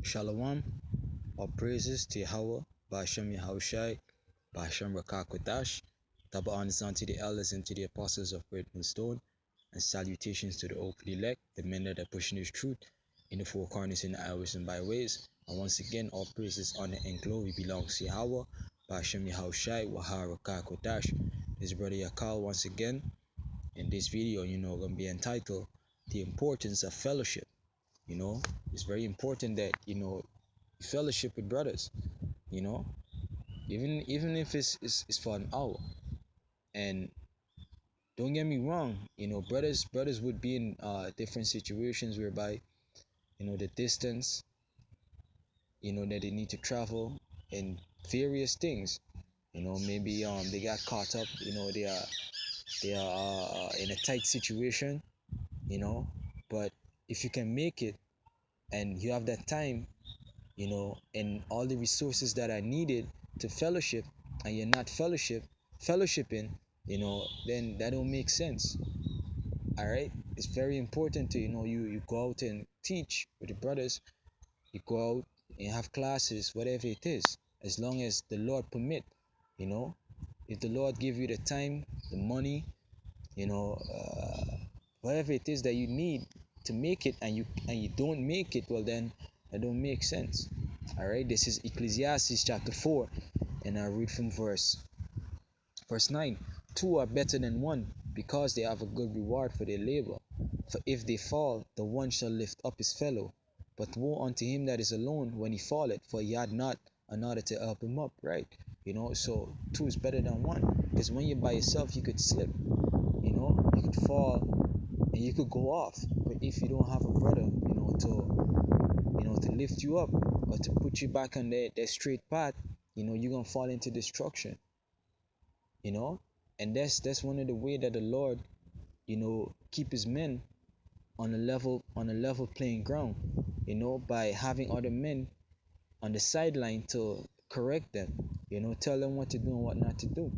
Shalom, all praises to Yahweh, Ba'ashem Yahushai, Ba'ashem Rakakwadash, double honors unto the elders and to the apostles of Great Millstone, and salutations to the open elect, the men that are pushing his truth in the four corners, in the hours and byways. And once again, all praises, honor, and glory belongs to Yahweh, Ba'ashem Yahushai, Wahar Rakakwadash. This is Brother Yakal once again. In this video, going to be entitled The Importance of Fellowship. It's very important that fellowship with brothers, you know even if it's for an hour. And don't get me wrong, brothers would be in different situations whereby the distance, that they need to travel, and various things. Maybe they got caught up, they are in a tight situation, but if you can make it and you have that time, and all the resources that are needed to fellowship, and you're not fellowshipping, then that don't make sense. All right, it's very important to you go out and teach with the brothers. You go out and have classes, whatever it is, as long as the Lord permit. If the Lord give you the time, the money, whatever it is that you need to make it, and you don't make it, well, then that don't make sense. All right, this is Ecclesiastes chapter 4, and I read from verse 9. Two are better than one, because they have a good reward for their labor. For if they fall, the one shall lift up his fellow. But woe unto him that is alone when he falleth, for he had not another to help him up. Right? So two is better than one, because when you're by yourself, you could slip. You could fall and you could go off. But if you don't have a brother, to lift you up or to put you back on that straight path, you're gonna fall into destruction. And that's one of the way that the Lord, keep his men on a level playing ground, by having other men on the sideline to correct them, tell them what to do and what not to do.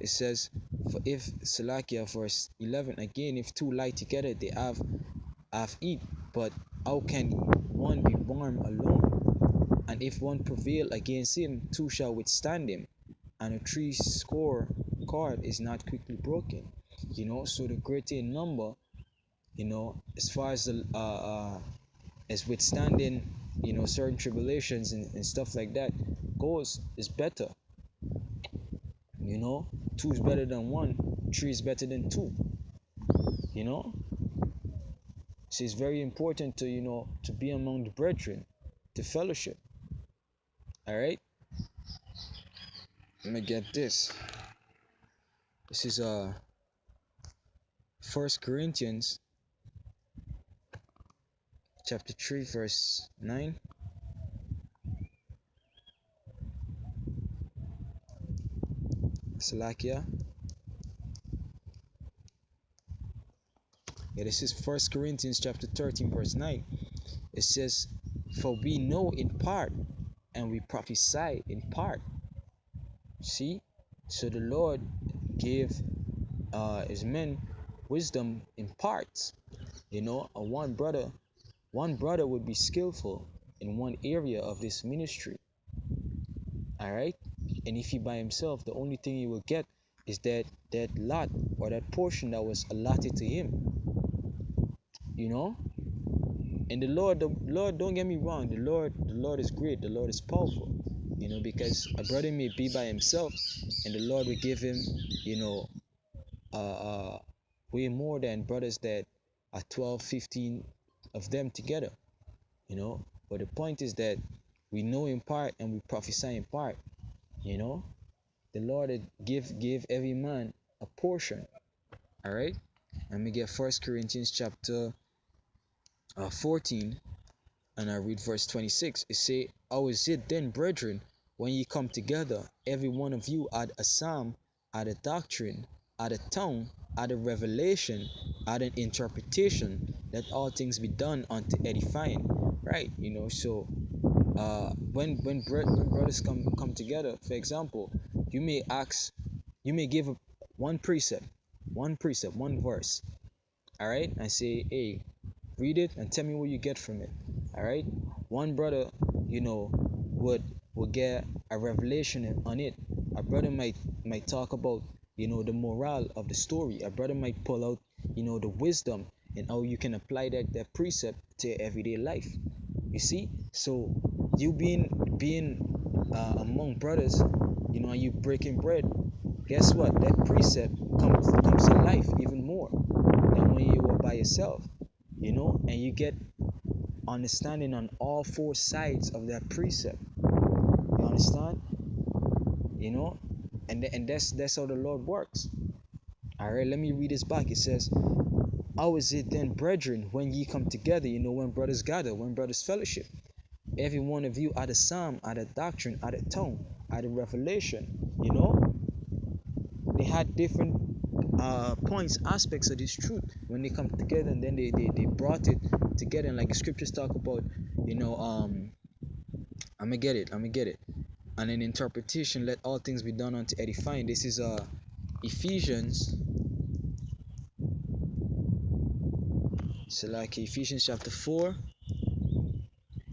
It says, for if Salakia verse 11 again, if two lie together, they have eat, but how can one be warm alone? And if one prevail against him, two shall withstand him, and a 3-score cord is not quickly broken. So the greater in number, as far as the as withstanding, certain tribulations and stuff like that goes, is better. Two is better than one, three is better than two. So it's very important to be among the brethren, to fellowship. All right, let me get this. This is 1 Corinthians chapter 3 verse 9. Salakia. Yeah, this is 1 Corinthians chapter 13 verse 9. It says, for we know in part, and we prophesy in part. See, so the Lord gave his men wisdom in parts. One brother would be skillful in one area of this ministry. All right, and if he by himself, the only thing he will get is that lot or that portion that was allotted to him. And the Lord, don't get me wrong, the Lord is great, the Lord is powerful. Because a brother may be by himself, and the Lord will give him, way more than brothers that are 12, 15 of them together. But the point is that we know in part and we prophesy in part. The Lord give every man a portion. All right, let me get 1 Corinthians chapter 14, and I read verse 26. It say, how is it then, brethren, when ye come together, every one of you add a psalm, add a doctrine, add a tongue, add a revelation, add an interpretation, let all things be done unto edifying. Right? So when brothers come together, for example, you may give one precept, one verse. All right, and say, hey, Read it and tell me what you get from it. All right. One brother, you know, would get a revelation on it. A brother might talk about, the moral of the story. A brother might pull out, the wisdom and how you can apply that precept to your everyday life. You see? So you being among brothers, and you breaking bread, guess what? That precept comes to life even more than when you were by yourself, and you get understanding on all four sides of that precept. You understand? You know, and that's how the Lord works. All right, let me read this back. It says, "How is it then, brethren, when ye come together? When brothers gather, when brothers fellowship, every one of you at a psalm, at a doctrine, at a tongue, at a revelation." They had different points, aspects of this truth when they come together, and then they brought it together. And like the scriptures talk about, I'm gonna get it. And in interpretation, let all things be done unto edifying. This is Ephesians. So like Ephesians chapter 4.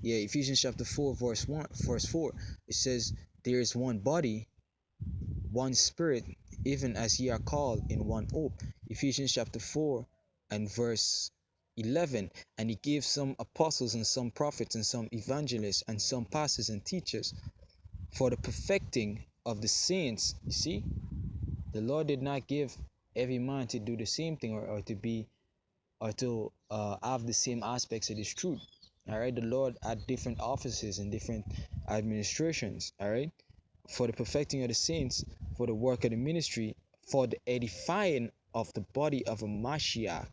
Yeah, Ephesians chapter 4, verse 4. It says, "There is one body, one spirit, even as ye are called in one hope." Ephesians chapter 4 and verse 11. "And he gave some apostles, and some prophets, and some evangelists, and some pastors and teachers, for the perfecting of the saints." You see, the Lord did not give every man to do the same thing, or to be, or to have the same aspects of this truth. All right, the Lord had different offices and different administrations. All right, for the perfecting of the saints, for the work of the ministry, for the edifying of the body of a Mashiach.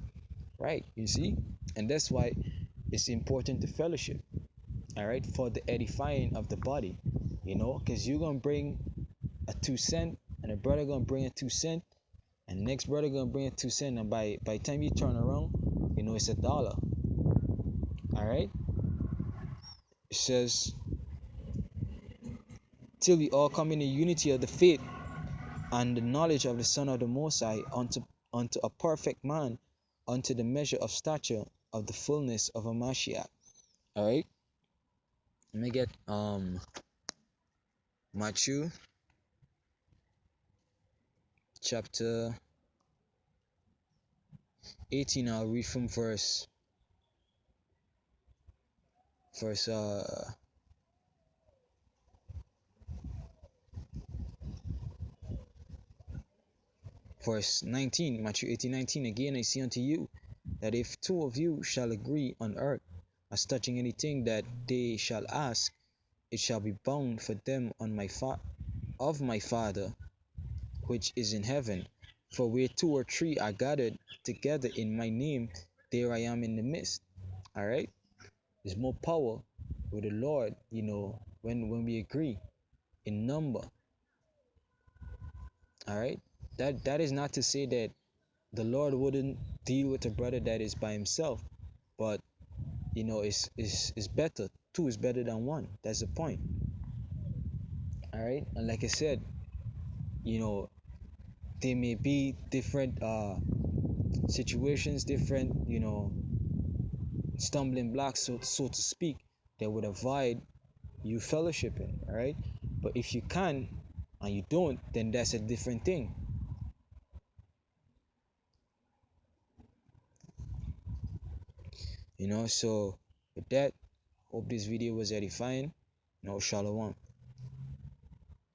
Right, you see, and that's why it's important to fellowship. All right, for the edifying of the body, because you're gonna bring a 2 cent, and a brother gonna bring a 2 cent, and next brother gonna bring a 2 cent, and by the time you turn around, it's $1. All right, it says, "Till we all come in the unity of the faith and the knowledge of the Son of the Most High, unto a perfect man, unto the measure of stature of the fullness of a Mashiach." All right, let me get Matthew chapter 18. I'll read from verse verse 19. Matthew 18:19. "Again I say unto you, that if two of you shall agree on earth as touching anything that they shall ask, it shall be bound for them on of my Father which is in heaven. For where two or three are gathered together in my name, there I am in the midst." All right, there's more power with the Lord, when we agree in number. All right, that is not to say that the Lord wouldn't deal with a brother that is by himself, but it's better. Two is better than one. That's the point. All right, and like I said, you know, there may be different situations, different stumbling blocks, so to speak, that would avoid you fellowshipping. All right, but if you can and you don't, then that's a different thing. So with that, hope this video was edifying. Shalom.